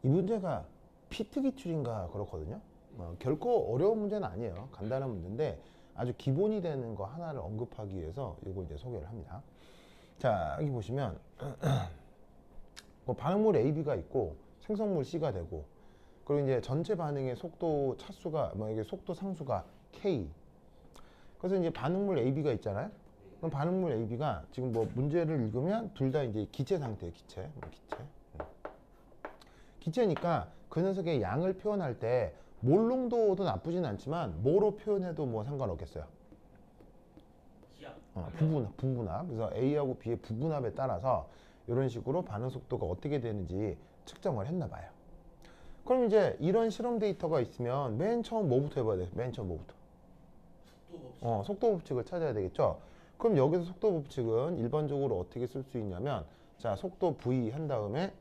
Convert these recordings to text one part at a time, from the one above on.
이 문제가 피트 기출인가 그렇거든요. 결코 어려운 문제는 아니에요. 간단한 문제인데 아주 기본이 되는 거 하나를 언급하기 위해서 이걸 이제 소개를 합니다. 자, 여기 보시면 뭐 반응물 A, B가 있고 생성물 C가 되고, 그리고 이제 전체 반응의 속도 차수가 뭐 이게 속도 상수가 K. 그래서 이제 반응물 A, B가 있잖아요. 그럼 반응물 A, B가 지금 뭐 문제를 읽으면 둘 다 이제 기체 상태예요. 기체. 기체니까 그 녀석의 양을 표현할 때 몰농도도 나쁘진 않지만 뭐로 표현해도 뭐 상관없겠어요. 부분합. 그래서 A하고 B의 부분합에 따라서 이런 식으로 반응 속도가 어떻게 되는지 측정을 했나 봐요. 그럼 이제 이런 실험 데이터가 있으면 맨 처음 뭐부터 해봐야 돼요? 맨 처음 뭐부터? 속도 법칙을 찾아야 되겠죠? 그럼 여기서 속도 법칙은 일반적으로 어떻게 쓸 수 있냐면, 자, 속도 V 한 다음에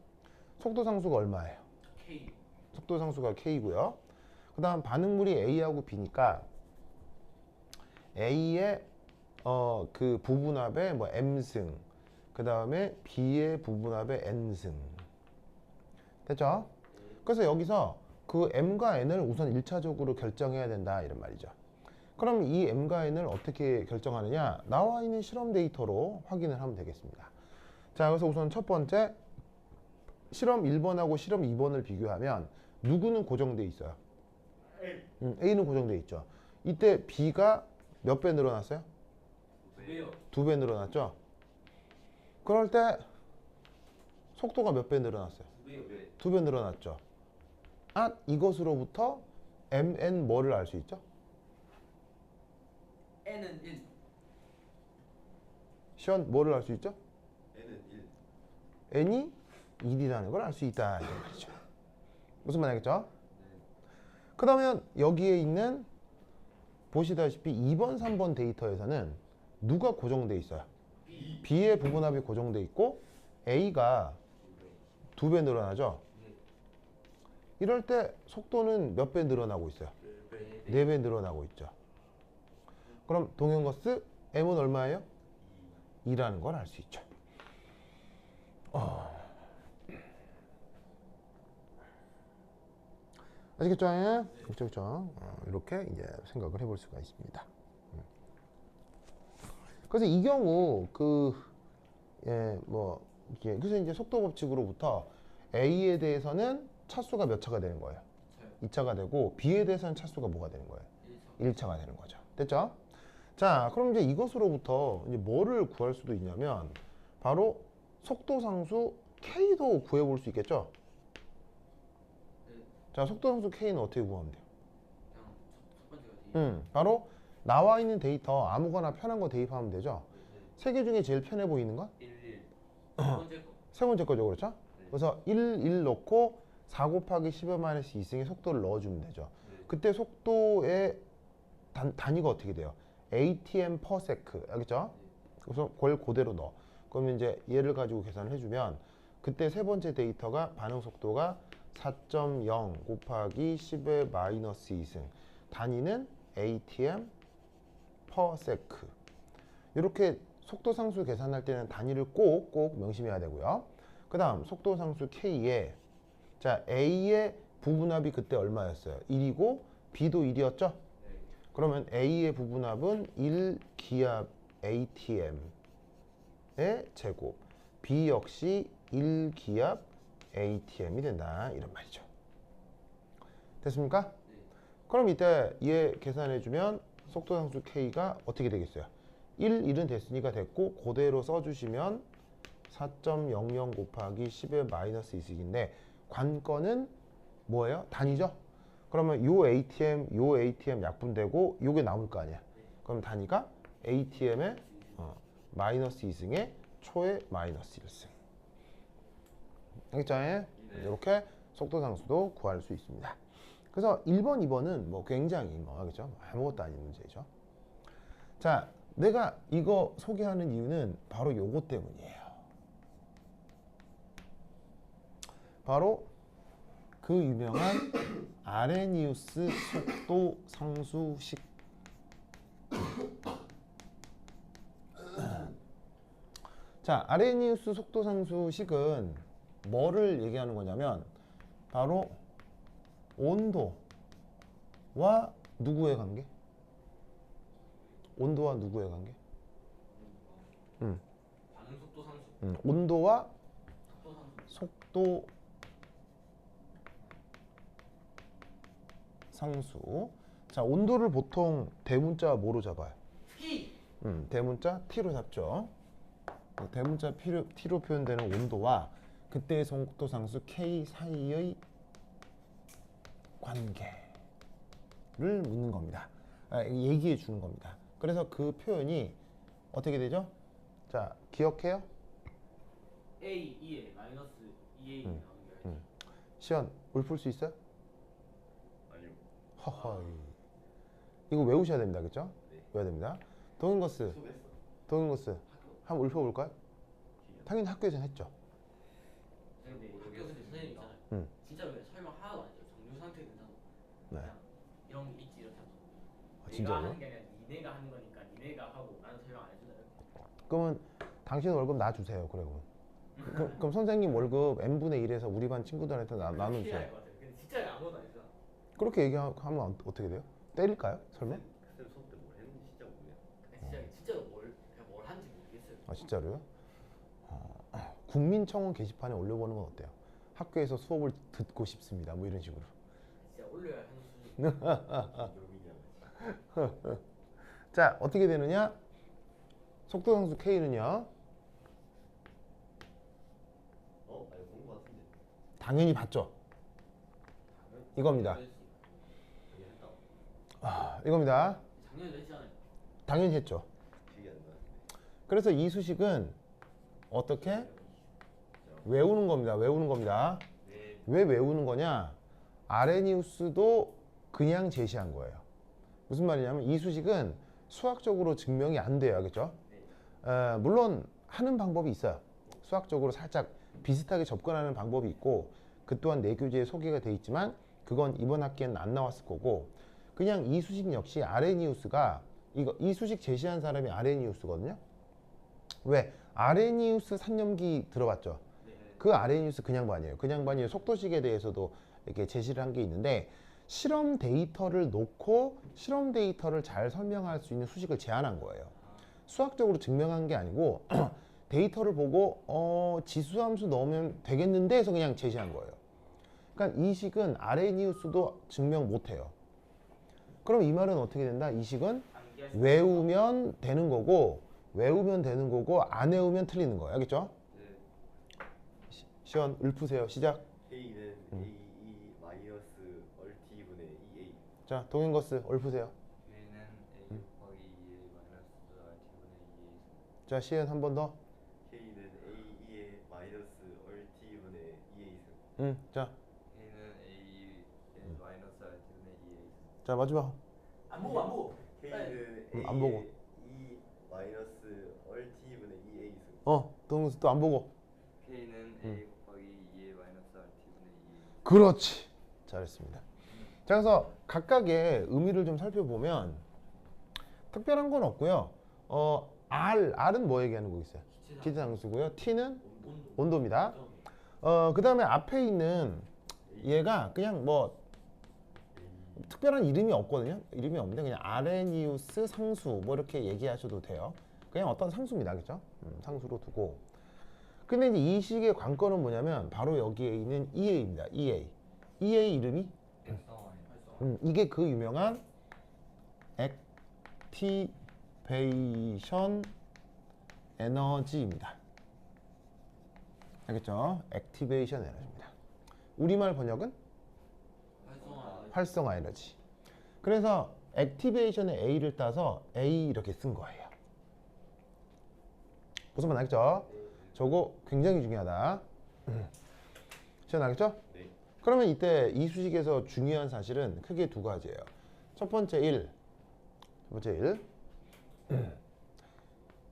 속도 상수가 얼마예요? K. 속도 상수가 K고요. 그 다음 반응물이 A하고 B니까 A의 그 부분합의 뭐 M승, 그 다음에 B의 부분합의 N승. 됐죠? 그래서 여기서 그 M과 N을 우선 1차적으로 결정해야 된다 이런 말이죠. 그럼 이 M과 N을 어떻게 결정하느냐? 나와 있는 실험 데이터로 확인을 하면 되겠습니다. 자, 그래서 우선 첫 번째 실험 1번하고 실험 2번을 비교하면 누구는 고정돼 있어요? A는 고정돼 있죠. 이때 B가 몇 배 늘어났어요? 2배요. 2배 늘어났죠? 그럴 때 속도가 몇 배 늘어났어요? 2배요. 2배 늘어났죠. 이것으로부터 MN 뭐를 알 수 있죠? N은 1. 시원 뭐를 알 수 있죠? N은 1. N이 1이라는 걸 알 수 있다 이런 말이죠. 무슨 말이겠죠? 그러면 여기에 있는 보시다시피 2번, 3번 데이터에서는 누가 고정돼 있어요? B의 부분합이 고정돼 있고 A가 2배 늘어나죠? 이럴 때 속도는 몇 배 늘어나고 있어요? 4배 늘어나고 있죠. 그럼 동형거스 M은 얼마예요? 2라는 걸 알 수 있죠. 아시겠죠? 예? 그렇죠. 이렇게 이제 생각을 해볼 수가 있습니다. 그래서 이 경우 그래서 이제 속도 법칙으로부터 A에 대해서는 차수가 몇 차가 되는 거예요? 2차가 되고 B에 대해서는 차수가 뭐가 되는 거예요? 1차가 되는 거죠. 됐죠? 자, 그럼 이제 이것으로부터 이제 뭐를 구할 수도 있냐면 바로 속도 상수 K도 구해볼 수 있겠죠? 자, 속도 상수 K는 어떻게 구하면 돼요? 그냥 첫 번째가 D. 바로 나와 있는 데이터 아무거나 편한 거 대입하면 되죠. 세 개 중에 제일 편해 보이는 건? 1, 1. 첫 번째 거. 세 번째 거죠, 그렇죠? 그래서 1 넣고 4 곱하기 10의 마이너스 2승의 속도를 넣어주면 되죠. 그때 속도의 단위가 어떻게 돼요? ATM per sec, 알겠죠? 그래서 그걸 그대로 넣어. 그러면 이제 얘를 가지고 계산을 해주면 그때 세 번째 데이터가 반응 속도가 4.0 곱하기 10의 마이너스 2승. 단위는 ATM per sec. 이렇게 속도 상수 계산할 때는 단위를 꼭 명심해야 되고요. 그 다음 속도 상수 K에 자 A의 부분합이 그때 얼마였어요? 1이고 B도 1이었죠? 그러면 A의 부분합은 1기압 ATM의 제곱, B 역시 1기압 ATM이 된다 이런 말이죠. 됐습니까? 그럼 이때 얘 계산해주면 속도 상수 K가 어떻게 되겠어요? 1은 됐으니까 됐고 그대로 써주시면 4.00 곱하기 10의 마이너스 2승인데 관건은 뭐예요? 단위죠? 그러면 요 ATM 약분되고 요게 남을 거 아니야. 그럼 단위가 ATM의 마이너스 2승의 초의 마이너스 1승. 알겠죠? 이렇게 속도 상수도 구할 수 있습니다. 그래서 1번, 2번은 뭐 굉장히 알겠죠? 아무것도 아닌 문제죠. 자, 내가 이거 소개하는 이유는 바로 요거 때문이에요. 바로 그 유명한 아레니우스 속도 상수식. 자, 아레니우스 속도 상수식은 뭐를 얘기하는 거냐면 바로 온도와 누구의 관계? 온도와 누구의 관계? 반응 속도 상수. 온도와 속도 상수. 속도 상수. 자, 온도를 보통 대문자 뭐로 잡아요? T. 대문자 T로 잡죠. 대문자 T로 표현되는 온도와 그때의 속도 상수 K 사이의 관계를 묻는 겁니다. 얘기해 주는 겁니다. 그래서 그 표현이 어떻게 되죠? 자, 기억해요? A 2에 마이너스 2A 나오는 게 알지? 시연, 울 풀 수 있어요? 아니요. 허허이. 이거 외우셔야 됩니다. 그렇죠? 네. 외워야 됩니다. 동인거스, 수고했어. 동인거스. 학교. 한번 읊어볼까요? 당연히 학교에서 했죠. 근데 학교에서 선생님 있잖아요. 응. 진짜로 그냥 설명 하나도 안 해줘. 정류 상태 된다고. 네. 그냥 이런 게 있지 이렇게 하면서. 아, 내가 진짜로요? 하는 게 아니라 니네가 하는 거니까 니네가 하고 나는 설명 안 해준다 이렇게. 그러면 당신 월급 놔주세요. 그러면. 그럼 선생님 월급 n분의 1에서 우리 반 친구들한테 나눠주세요. 피해야 할것 같아요. 근데 진짜 아무것도 안 했잖아. 그렇게 얘기하면 어떻게 돼요? 때릴까요? 설마? 쌤 수업 때 뭘 했는지 진짜 모르겠어. 근데 진짜로 그냥 뭘 하는지 모르겠어요. 아 진짜로요? 국민청원 게시판에 올려보는 건 어때요? 학교에서 수업을 듣고 싶습니다. 뭐 이런 식으로. 진짜 올려야 하는 수준. 여민이야. 자, 어떻게 되느냐? 속도상수 K는요. 아니 본거 같은데. 당연히 봤죠. 이겁니다. 여기 했다. 이겁니다. 작년에도 했잖아요. 당연히 했죠. 기억이 안 나는데. 그래서 이 수식은 어떻게? 외우는 겁니다. 외우는 겁니다. 네. 왜 외우는 거냐? 아레니우스도 그냥 제시한 거예요. 무슨 말이냐면 이 수식은 수학적으로 증명이 안 돼요. 알겠죠? 물론 하는 방법이 있어요. 수학적으로 살짝 비슷하게 접근하는 방법이 있고 그 또한 내 교재에 소개가 돼 있지만 그건 이번 학기에는 안 나왔을 거고 그냥 이 수식 역시 아레니우스가 이 수식 제시한 사람이 아레니우스거든요. 왜? 아레니우스 산념기 들어봤죠? 네. 그 아레니우스 그 양반이에요. 그 양반이 속도식에 대해서도 이렇게 제시를 한 게 있는데 실험 데이터를 놓고 실험 데이터를 잘 설명할 수 있는 수식을 제안한 거예요. 수학적으로 증명한 게 아니고 데이터를 보고 지수함수 넣으면 되겠는데 해서 그냥 제시한 거예요. 그러니까 이 식은 아레니우스도 증명 못해요. 그럼 이 말은 어떻게 된다? 이 식은 외우면 되는 거고 안 외우면 틀리는 거예요. 알겠죠? 네. 시연 읊으세요. 시작. K는 AE 마이너스 얼티분의 EA. 자, 동인거스 읊으세요. K는 A 곱하기 2의 마이너스 Rt분의 2A. 자, 시연 한 번 더. K는 AE의 마이너스 얼티분의 EA. 자, K는 A의 마이너스 Rt분의 2A. 자 마지막. 안 보고. K는 안 보고. E 마이너스 얼티분의 EA. 동인거스 또 안 보고. K는 A 곱하기 2의 마이너스 Rt분의 2A. 그렇지. 잘했습니다. 자, 그래서 각각의 의미를 좀 살펴보면 특별한 건 없고요. R은 뭐 얘기하는 거 있어요? 기체상수고요. T는 온도입니다. 그 다음에 앞에 있는 얘가 그냥 뭐 특별한 이름이 없거든요. 이름이 없는데 그냥 아레니우스 상수 뭐 이렇게 얘기하셔도 돼요. 그냥 어떤 상수입니다. 그죠? 상수로 두고. 근데 이제 이 식의 관건은 뭐냐면 바로 여기에 있는 EA입니다. EA. EA 이름이 이게 그 유명한 액티베이션 에너지입니다. 알겠죠? 액티베이션 에너지입니다. 우리말 번역은 활성화 에너지. 그래서 액티베이션의 A를 따서 A 이렇게 쓴 거예요. 무슨 말 알겠죠? 저거 굉장히 중요하다. 시원 알겠죠? 네. 그러면 이때 이 수식에서 중요한 사실은 크게 두 가지예요. 첫 번째 1.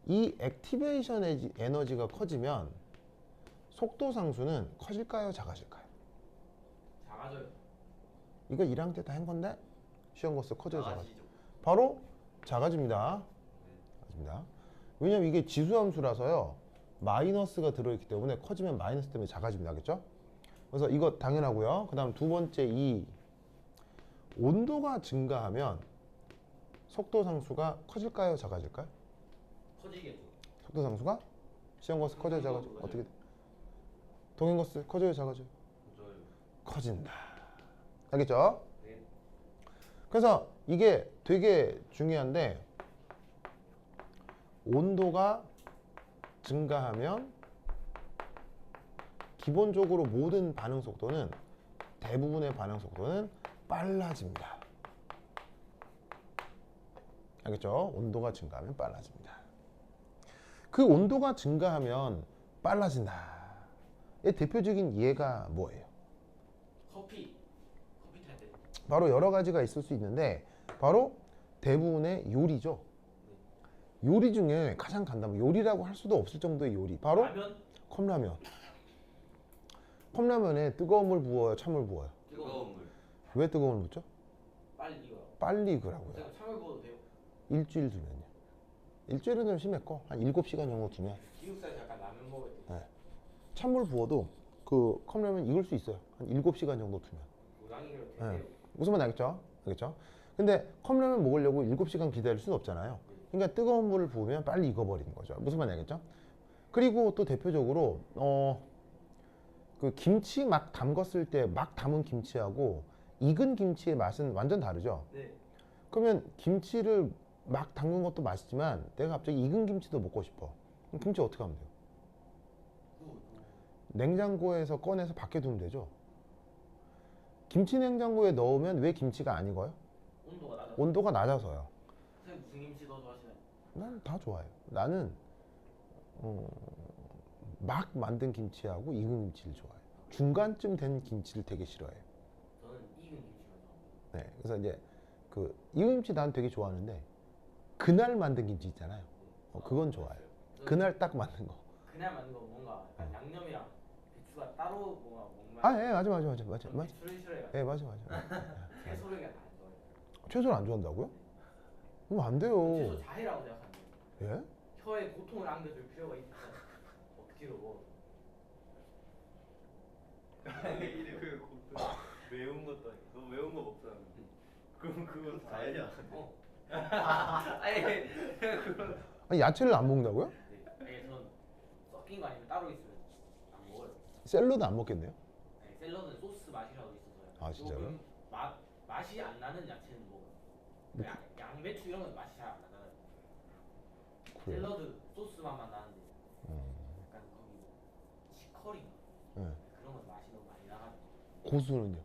이 액티베이션 에너지가 커지면 속도 상수는 커질까요? 작아질까요? 작아져요. 이거 1학년 때 다 한 건데 시험 거스 커져요? 작아져? 아시죠? 바로 작아집니다. 작아집니다. 왜냐면 이게 지수함수라서요. 마이너스가 들어있기 때문에 커지면 마이너스 때문에 작아집니다. 알겠죠? 그래서 이거 당연하고요. 그 다음 두 번째 이 온도가 증가하면 속도 상수가 커질까요? 작아질까요? 커지겠죠. 속도 상수가 시험거스 커져요? 작아져요? 어떻게 돼? 동행거스 커져요? 작아져요? 저요. 커진다. 알겠죠? 네. 그래서 이게 되게 중요한데 온도가 증가하면 기본적으로 모든 반응 속도는 대부분의 반응 속도는 빨라집니다. 알겠죠? 온도가 증가하면 빨라집니다. 그 온도가 증가하면 빨라진다. 이 대표적인 예가 뭐예요? 커피 탈 때. 바로 여러 가지가 있을 수 있는데 바로 대부분의 요리죠. 요리 중에 가장 간단한 요리라고 할 수도 없을 정도의 요리 바로 라면. 컵라면. 컵라면에 뜨거운 물 부어요? 찬물 부어요? 뜨거운 물. 왜 뜨거운 물 붓죠? 빨리 익어요. 빨리 익으라고요. 제가 찬물 부어도 돼요. 일주일 두면요. 일주일은 좀 심했고 한 7시간 정도 두면 기숙사에서 약간 라면 먹을 때 찬물 부어도 그 컵라면 익을 수 있어요. 한 7시간 정도 두면. 고양이를 네. 되세요. 무슨 말 알겠죠? 알겠죠? 근데 컵라면 먹으려고 7시간 기다릴 수는 없잖아요. 그러니까 뜨거운 물을 부으면 빨리 익어버리는 거죠. 무슨 말 알겠죠? 그리고 또 대표적으로 그 김치 막 담갔을 때 막 담은 김치하고 익은 김치의 맛은 완전 다르죠. 네. 그러면 김치를 막 담근 것도 맛있지만 내가 갑자기 익은 김치도 먹고 싶어. 그럼 김치 어떻게 하면 돼요? 냉장고에서 꺼내서 밖에 두면 되죠. 김치 냉장고에 넣으면 왜 김치가 안 익어요? 온도가 낮아. 온도가 낮아서요. 선생님 무슨 김치 더 좋아하시나요? 난 다 좋아해요. 나는 막 만든 김치하고 익은 김치를 좋아해요. 중간쯤 된 김치를 되게 싫어해요. 저는 익은 김치만 좋아합니다. 네, 그래서 이제 그 익은 김치 난 되게 좋아하는데 그날 만든 김치 있잖아요. 그건 좋아요. 그날 딱 만든 거. 그날 만든 거 뭔가 약간 양념이랑 배추가 따로 뭔가 아, 예, 맞아. 배추를 싫어해요. 예, 맞아. 채소를 안 좋아해요. 채소를 안 좋아한다고요? 그럼 안 돼요. 채소 자해라고 생각하는데 예? 혀에 고통을 안겨줄 필요가 있다. 억지로. 이래 그 매운 것도 아니고 너 매운 거 먹잖아. 그럼 그건 다야. 아니 그건. 아니, 야채를 안 먹는다고요? 아니 저는 섞인 거 아니면 따로 있으면 안 먹어요. 샐러드 안 먹겠네요? 아니, 샐러드는 소스 맛이라도 있어서요. 아, 진짜요? 조금 맛이 안 나는 야채는 먹어요. 양배추 이런 건 맛이 잘 안 나잖아요. 그래요? 샐러드 소스 맛만 나는데 약간 거기 뭐 치커리 네. 그런 건 맛이 너무 많이 나가지고 고수는요?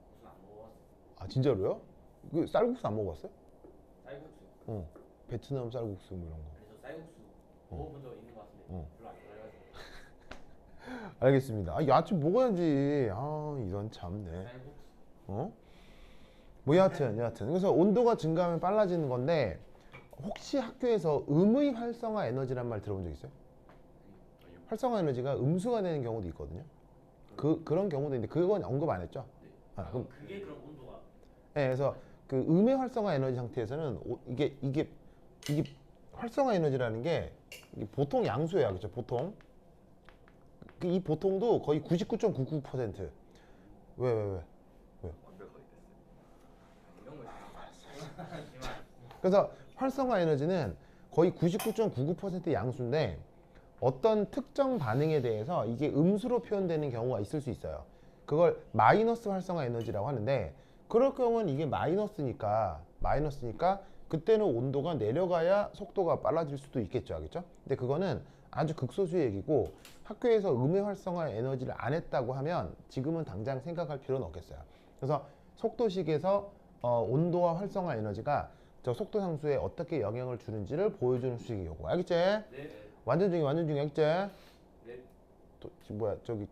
무슨 안 먹어봤어요. 아, 진짜로요? 그 쌀국수 안 먹어봤어요? 쌀국수. 베트남 쌀국수 뭐 이런 거. 그래서 쌀국수 먹어본 적 있는 것 같은데 별로 안 좋아해가지고. 알겠습니다. 아, 야채 먹어야지. 아, 이런 참네. 쌀국수. 뭐 여하튼. 그래서 온도가 증가하면 빨라지는 건데 혹시 학교에서 음의 활성화 에너지란 말 들어본 적 있어요? 활성화 에너지가 음수가 되는 경우도 있거든요. 그런 경우도 있는데 그건 언급 안 했죠? 네. 그럼 그게 그럼 온도가. 네, 그래서 그 음의 활성화 에너지 상태에서는 이게 활성화 에너지라는 게 이게 보통 양수예요, 그렇죠? 보통 이 보통도 거의 99.99%. 왜? 완벽하게 됐어요. 이런 거 있어요. 그래서 활성화 에너지는 거의 99.99% 양수인데 어떤 특정 반응에 대해서 이게 음수로 표현되는 경우가 있을 수 있어요. 그걸 마이너스 활성화 에너지라고 하는데 그럴 경우는 이게 마이너스니까 그때는 온도가 내려가야 속도가 빨라질 수도 있겠죠, 알겠죠? 근데 그거는 아주 극소수의 얘기고 학교에서 음의 활성화 에너지를 안 했다고 하면 지금은 당장 생각할 필요는 없겠어요. 그래서 속도식에서 온도와 활성화 에너지가 저 속도 상수에 어떻게 영향을 주는지를 보여주는 수식이고, 알겠지? 네. 완전 중에 알겠지? 네. 저기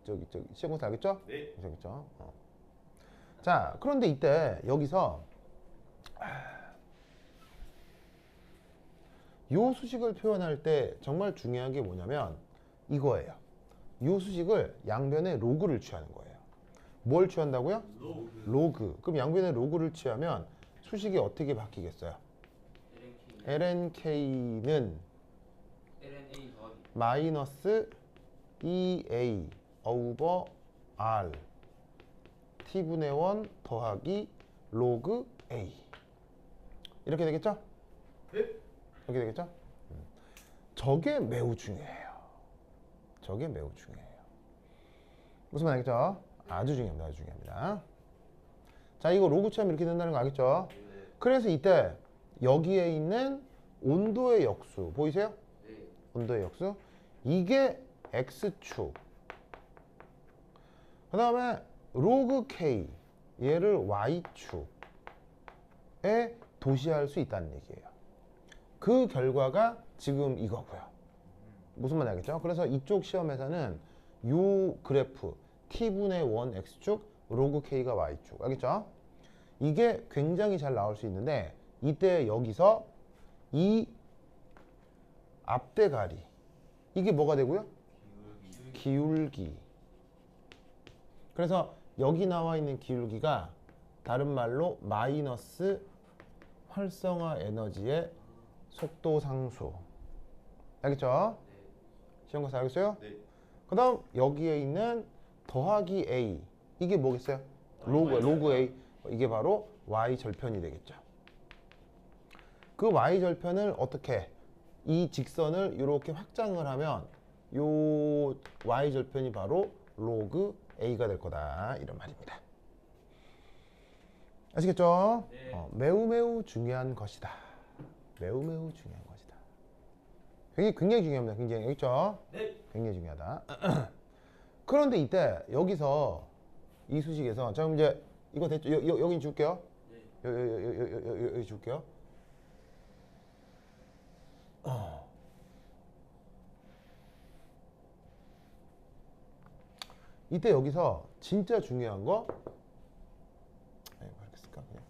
시험공사 알겠죠? 네. 알겠죠? 자, 그런데 이때 여기서 요 수식을 표현할 때 정말 중요한 게 뭐냐면 이거예요. 요 수식을 양변에 로그를 취하는 거예요. 뭘 취한다고요? 로그. 그럼 양변에 로그를 취하면 수식이 어떻게 바뀌겠어요? lnk는 LNA 더하기 마이너스 2a over r t분의 1 더하기 로그 a 이렇게 되겠죠? 이렇게 되겠죠? 저게 매우 중요해요. 저게 매우 중요해요. 무슨 말 알겠죠? 아주 중요합니다. 아주 중요합니다. 자, 이거 로그 취하면 이렇게 된다는 거 알겠죠? 그래서 이때 여기에 있는 온도의 역수 보이세요? 온도의 역수 이게 x축 그 다음에 로그 k 얘를 y축에 도시할 수 있다는 얘기예요. 그 결과가 지금 이거고요. 무슨 말 알겠죠? 그래서 이쪽 시험에서는 요 그래프 t분의 1 x축 로그 k가 y축 알겠죠? 이게 굉장히 잘 나올 수 있는데 이때 여기서 이 앞대가리 이게 뭐가 되고요? 기울기. 그래서 여기 나와 있는 기울기가 다른 말로 마이너스 활성화 에너지의 속도 상수. 알겠죠? 시험관사 알겠어요? 네. 그 다음 여기에 있는 더하기 a 이게 뭐겠어요? 로그 a 이게 바로 y절편이 되겠죠. 그 y절편을 어떻게 이 직선을 이렇게 확장을 하면 요 y절편이 바로 로그 a가 될 거다 이런 말입니다. 아시겠죠? 네. 매우 매우 중요한 것이다. 매우 매우 중요한 것이다. 굉장히 중요합니다. 굉장히 알겠죠? 네. 굉장히 중요하다. 그런데 이때 여기서 이 수식에서 자 그럼 이제 이거 됐죠? 여기 줄게요. 여기 줄게요. 이때 여기서 진짜 중요한 거 이렇게 쓸까 그냥.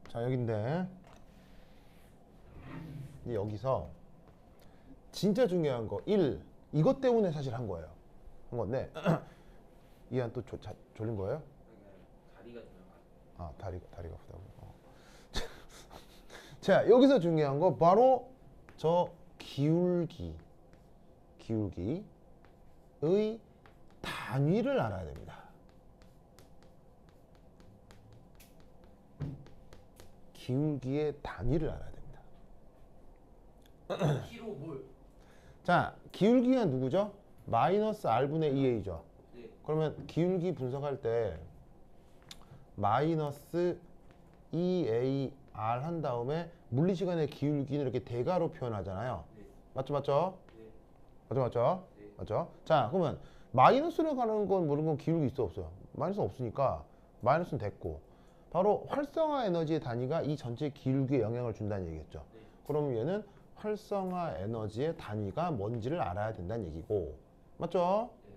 자 여긴데 여기서 진짜 중요한 거 1 이것 때문에 사실 한 거예요. 한 건데 이한 또 졸린 거예요? 다리가 들어가. 아 다리가 아프다고. 자 여기서 중요한 거 바로 저 기울기의 단위를 알아야 됩니다. 기울기의 단위를 알아야 됩니다. 킬로몰. 자 기울기가 누구죠? 마이너스 r분의 2a죠. 네. 그러면 기울기 분석할 때 마이너스 2ar 한 다음에 물리시간의 기울기는 이렇게 대가로 표현하잖아요. 네. 맞죠? 맞죠? 네. 맞죠? 네. 맞죠? 자 그러면 마이너스로 가는 건 모르는 건 기울기 있어 없어요? 마이너스 없으니까 마이너스는 됐고 바로 활성화 에너지의 단위가 이 전체 기울기에 영향을 준다는 얘기겠죠. 네. 그럼 얘는 활성화 에너지의 단위가 뭔지를 알아야 된다는 얘기고 맞죠? 네.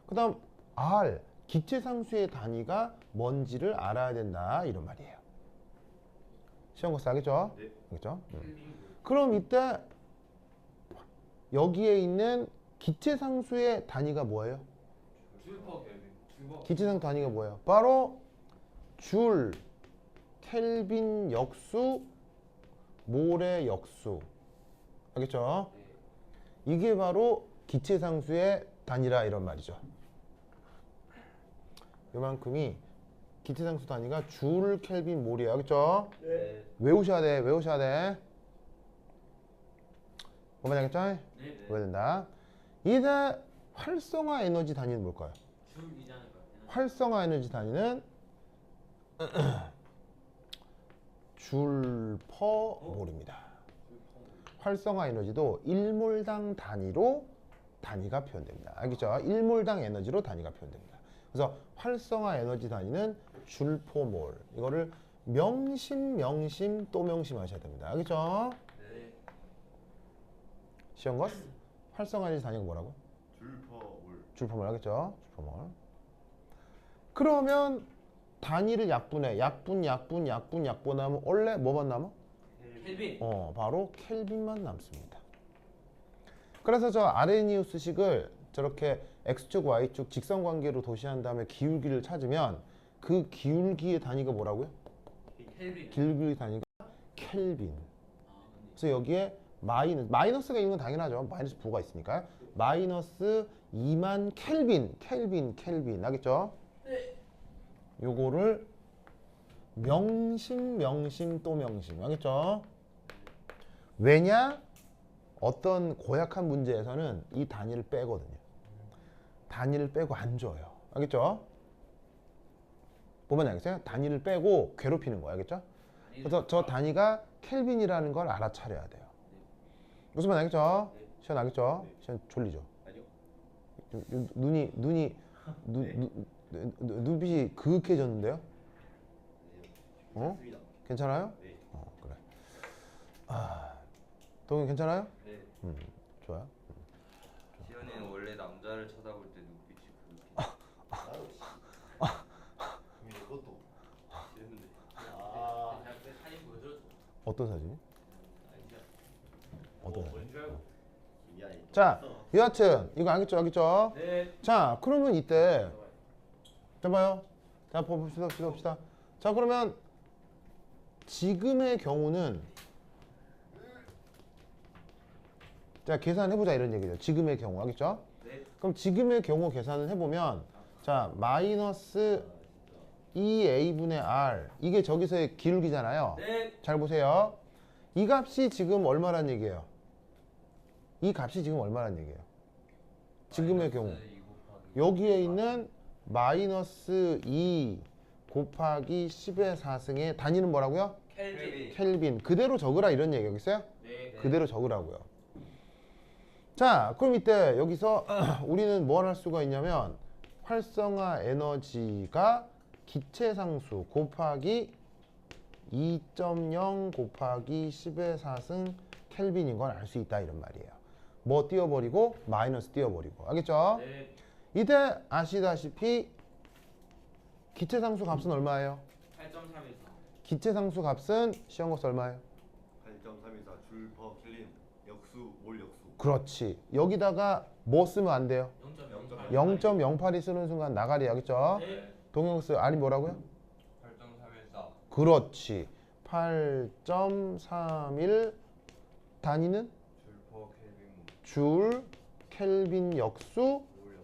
그 다음 R 기체상수의 단위가 뭔지를 알아야 된다 이런 말이에요. 시험거스 알겠죠? 네. 알겠죠? 켈빈. 그럼 이때 여기에 있는 기체상수의 단위가 뭐예요? 줄퍼 켈빈. 줄퍼. 기체상 단위가 뭐예요? 바로 줄, 켈빈 역수, 몰의 역수. 알겠죠? 네. 이게 바로 기체상수의 단위라 이런 말이죠. 요만큼이 기체상수 단위가 줄, 켈빈, 몰이에요. 알겠죠? 네. 외우셔야 돼. 외우셔야 돼. 뭐만 알겠죠? 네. 외워야 된다. 이제 활성화 에너지 단위는 뭘까요? 줄이잖아요. 활성화 에너지 단위는 줄 퍼 몰입니다. 활성화 에너지도 1몰당 단위로 단위가 표현됩니다. 알겠죠? 1몰당 에너지로 단위가 표현됩니다. 그래서 활성화 에너지 단위는 줄 퍼 몰. 이거를 명심 또 명심하셔야 됩니다. 알겠죠? 네. 시험 것 활성화 에너지 단위가 뭐라고? 줄퍼올. 줄 퍼 몰 알겠죠? 줄 퍼 몰. 그러면 단위를 약분해. 약분하면 원래 뭐만 남아? 켈빈. 바로 켈빈만 남습니다. 그래서 저 아레니우스식을 저렇게 x축, y축 직선 관계로 도시한 다음에 기울기를 찾으면 그 기울기의 단위가 뭐라고요? 켈빈. 기울기 단위가 켈빈. 그래서 여기에 마이너스가 있는 건 당연하죠. 마이너스 부가 있으니까. 마이너스 2만 켈빈 알겠죠? 네. 요거를 명심 또 명심 알겠죠? 왜냐? 어떤 고약한 문제에서는 이 단위를 빼거든요. 단위를 빼고 안 줘요. 알겠죠? 보면 알겠어요? 단위를 빼고 괴롭히는 거예요. 알겠죠? 그래서 저 단위가 켈빈이라는 걸 알아차려야 돼요. 무슨 말 알겠죠? 시원 알겠죠? 시원 졸리죠? 아니요. 눈빛이 그윽해졌는데요? 어? 괜찮습니다. 괜찮아요? 네. 그래. 동현 괜찮아요? 네. 좋아요. 시연이는 원래 남자를 쳐다볼 때 눈빛이 그렇게 나도 이것도 싫은데. 그냥 그 사진 보여줘. 어떤 사진이? 아니죠. 어떤 사진? 뭔줄 알고. 미안해. 자, 여하튼 이거 알겠죠? 네. 자, 그러면 이때 잡아요. 자, 봅시다. 자, 그러면 지금의 경우는 자, 계산해보자 이런 얘기죠. 지금의 경우 알겠죠? 네. 그럼 지금의 경우 계산을 해보면 자, 마이너스 2a분의 r 이게 저기서의 기울기잖아요. 네. 잘 보세요. 이 값이 지금 얼마란 얘기예요? 이 값이 지금 얼마란 얘기예요? 지금의 경우 마이너스 2 곱하기 여기에 있는 마이너스 2 곱하기 10의 4승의 단위는 뭐라고요? 켈빈. 켈빈. 그대로 적으라 이런 얘기 여기 있어요? 네. 그대로 적으라고요. 자, 그럼 이때 여기서 우리는 뭘 할 수가 있냐면 활성화 에너지가 기체상수 곱하기 2.0 곱하기 10의 4승 켈빈인 걸 알 수 있다 이런 말이에요. 뭐 띄워버리고 마이너스 띄워버리고 알겠죠? 네. 이때 아시다시피 기체상수 값은 얼마예요? 8.3에서. 기체상수 값은 시험고사 얼마예요? 8.324 줄퍼 킬린 역수 몰 역수. 그렇지. 여기다가 뭐 쓰면 안 돼요? 0.08. 0.08이 쓰는 순간 나가리 알겠죠? 네. 동영스 아니 뭐라고요? 8.314 그렇지. 8.31 단위는 줄퍼 켈빈 줄 켈빈 역수 몰 역수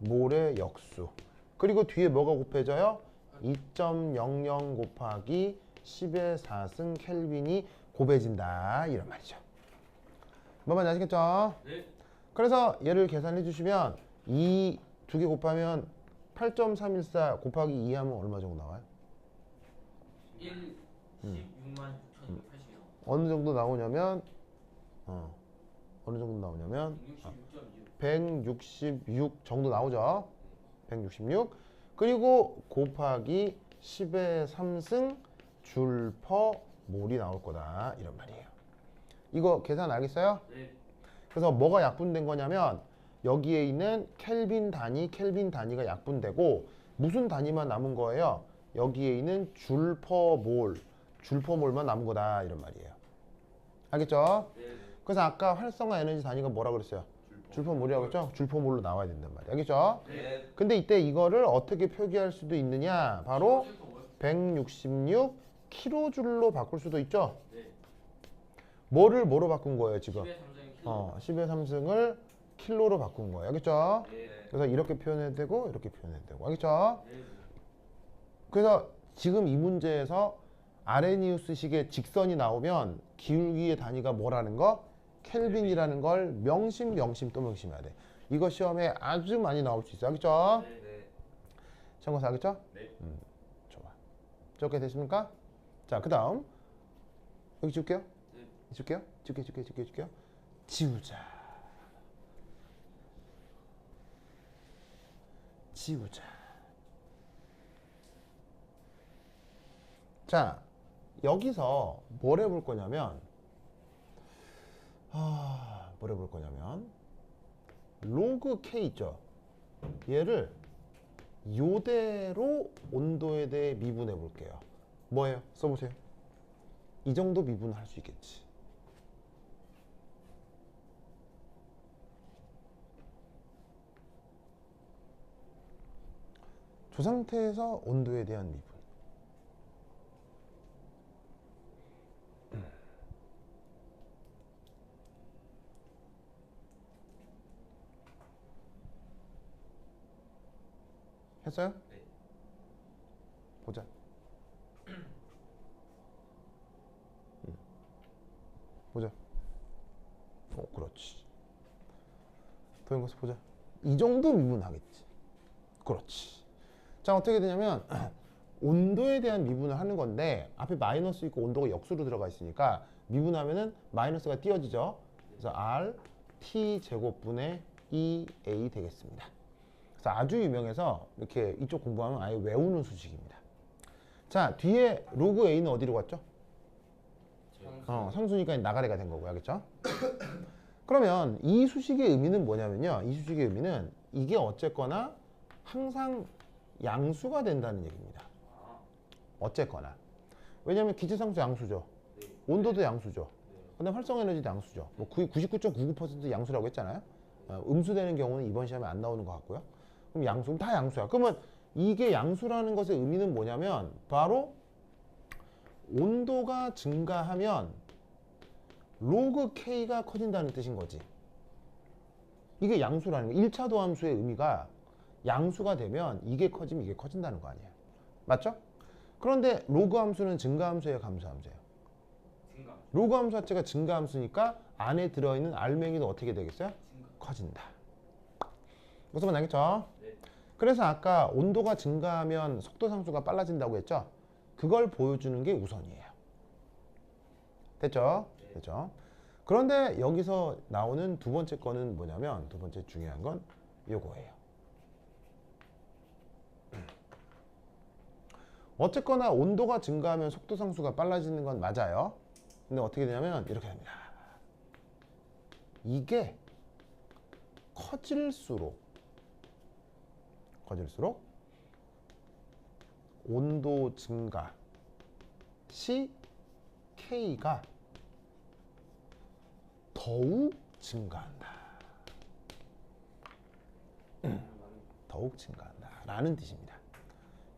몰의 역수. 그리고 뒤에 뭐가 곱해져요? 2.00 곱하기 10의 4승 켈빈이 곱해진다 이런 말이죠. 뭔 말인지 아시겠죠? 네. 그래서 얘를 계산해 주시면 이 두 개 곱하면 8.314 곱하기 2 하면 얼마 정도 나와요? 1 16만 6,280이요. 어느 정도 나오냐면 어느 정도 나오냐면 166.6. 166 정도 나오죠. 166 그리고 곱하기 10의 3승 줄퍼 몰이 나올 거다 이런 말이에요. 이거 계산 알겠어요? 네. 그래서 뭐가 약분된 거냐면 여기에 있는 켈빈 단위가 약분되고 무슨 단위만 남은 거예요? 여기에 있는 줄퍼몰만 남은 거다 이런 말이에요. 알겠죠? 네. 그래서 아까 활성화 에너지 단위가 뭐라 그랬어요? 줄퍼몰이라고 했죠? 줄퍼몰로 나와야 된단 말이에요. 알겠죠? 네. 근데 이때 이거를 어떻게 표기할 수도 있느냐? 바로 166 킬로줄로 바꿀 수도 있죠? 네. 뭐로 바꾼 거예요 지금? 10의 3승 킬로. 10의 3승을 킬로로 바꾼 거예요. 알겠죠? 네. 그래서 이렇게 표현해도 되고 이렇게 표현해도 되고 알겠죠? 네. 그래서 지금 이 문제에서 아레니우스식의 직선이 나오면 기울기의 단위가 뭐라는 거? 켈빈이라는 걸 명심 또 명심해야 돼. 이거 시험에 아주 많이 나올 수 있어. 알겠죠? 네. 네. 참고서 알겠죠? 네. 좋아. 저렇게 됐습니까? 자, 그 다음 여기 지울게요. 네. 지울게요. 지우자. 자, 여기서 뭘 해볼 거냐면 로그 K 있죠? 얘를 요대로 온도에 대해 미분해 볼게요. 뭐예요? 써보세요. 이 정도 미분을 할 수 있겠지. 저 상태에서 온도에 대한 미분. 했어요? 네. 보자. 보자. 그렇지. 도형거스 보자. 이 정도 미분하겠지. 그렇지. 자, 어떻게 되냐면 온도에 대한 미분을 하는 건데 앞에 마이너스 있고 온도가 역수로 들어가 있으니까 미분하면은 마이너스가 띄어지죠. 그래서 R T 제곱분의 EA 되겠습니다. 그래서 아주 유명해서 이렇게 이쪽 공부하면 아예 외우는 수식입니다. 자, 뒤에 로그 A는 어디로 갔죠? 상수니까 나가래가 된 거고요. 알겠죠? 그러면 이 수식의 의미는 뭐냐면요. 이 수식의 의미는 이게 어쨌거나 항상 양수가 된다는 얘기입니다. 어쨌거나. 왜냐면 기체상수 양수죠. 온도도 양수죠. 근데 활성 에너지도 양수죠. 뭐 99.99% 양수라고 했잖아요. 음수되는 경우는 이번 시험에 안 나오는 것 같고요. 그럼 양수는 다 양수야. 그러면 이게 양수라는 것의 의미는 뭐냐면 바로 온도가 증가하면 로그 K가 커진다는 뜻인 거지. 이게 양수라는 거. 1차 도함수의 의미가 양수가 되면 이게 커지면 이게 커진다는 거 아니에요. 맞죠? 그런데 로그 함수는 증가함수예요, 감소함수예요? 증가. 로그 함수 자체가 증가함수니까 안에 들어있는 알맹이도 어떻게 되겠어요? 커진다. 무슨 말 알겠죠? 네. 그래서 아까 온도가 증가하면 속도 상수가 빨라진다고 했죠? 그걸 보여주는 게 우선이에요. 됐죠? 네. 됐죠? 그런데 여기서 나오는 두 번째 거는 뭐냐면 두 번째 중요한 건 요거예요. 어쨌거나 온도가 증가하면 속도 상수가 빨라지는 건 맞아요. 근데 어떻게 되냐면 이렇게 됩니다. 이게 커질수록 온도 증가 시 K가 더욱 증가한다. 더욱 증가한다 라는 뜻입니다.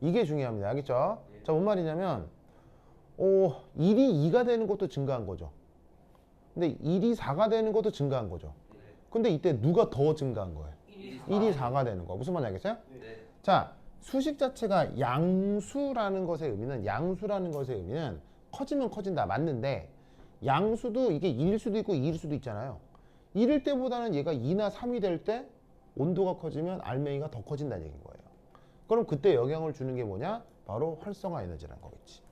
이게 중요합니다. 알겠죠? 자, 뭔 말이냐면 1이 2가 되는 것도 증가한 거죠. 근데 1이 4가 되는 것도 증가한 거죠. 근데 이때 누가 더 증가한 거예요? 1이 4가 되는 거. 무슨 말인지 알겠어요? 네. 자, 수식 자체가 양수라는 것의 의미는 커지면 커진다. 맞는데 양수도 이게 1일 수도 있고 2일 수도 있잖아요. 1일 때보다는 얘가 2나 3이 될 때 온도가 커지면 알맹이가 더 커진다는 얘기인 거예요. 그럼 그때 영향을 주는 게 뭐냐? 바로 활성화 에너지라는 거겠지.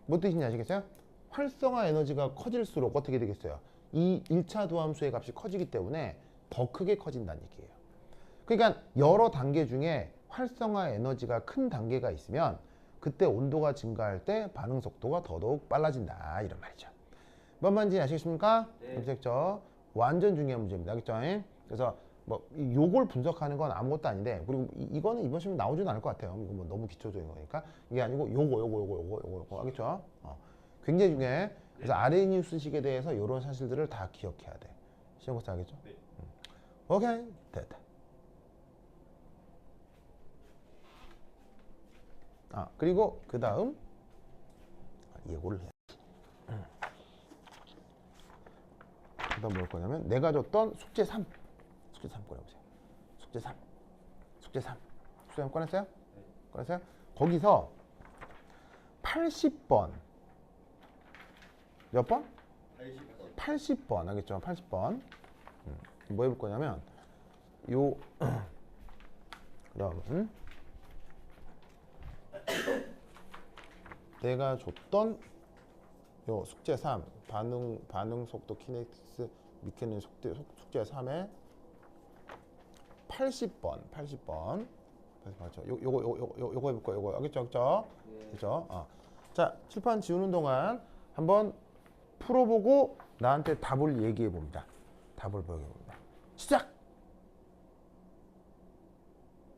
뭔 뜻인지 아시겠어요? 활성화 에너지가 커질수록 어떻게 되겠어요? 이 1차 도함수의 값이 커지기 때문에 더 크게 커진다는 얘기예요. 그러니까 여러 단계 중에 활성화 에너지가 큰 단계가 있으면 그때 온도가 증가할 때 반응 속도가 더더욱 빨라진다 이런 말이죠. 뭔 말인지 아시겠습니까? 네. 아시겠죠? 완전 중요한 문제입니다. 알겠죠? 그래서 뭐 요걸 분석하는 건 아무것도 아닌데 그리고 이거는 이번 시험에 나오지는 않을 것 같아요. 이거 뭐 너무 기초적인 거니까 이게 아니고 요거 알겠죠? 굉장히 중요해. 그래서 RNU 수식에 대해서 이런 사실들을 다 기억해야 돼. 시험고사 알겠죠? 네. 오케이 됐다. 그리고 그 다음 예고를 해. 그 다음 뭘 거냐면 내가 줬던 숙제 3 꺼내보세요. 숙제 3 꺼냈어요? 네. 꺼냈어요? 거기서 80번 몇 번? 80번. 80번 알겠죠? 80번 뭐 해볼 거냐면 요 그다음은 내가 줬던 요 숙제 3 반응 속도 키넥스 미케닉 숙제 3에 80번 맞죠? 요거 해볼 거예요. 요거 알겠죠? 그죠? 자, 칠판 지우는 동안 한번 풀어보고 나한테 답을 얘기해 봅니다. 답을 보여줍니다. 시작!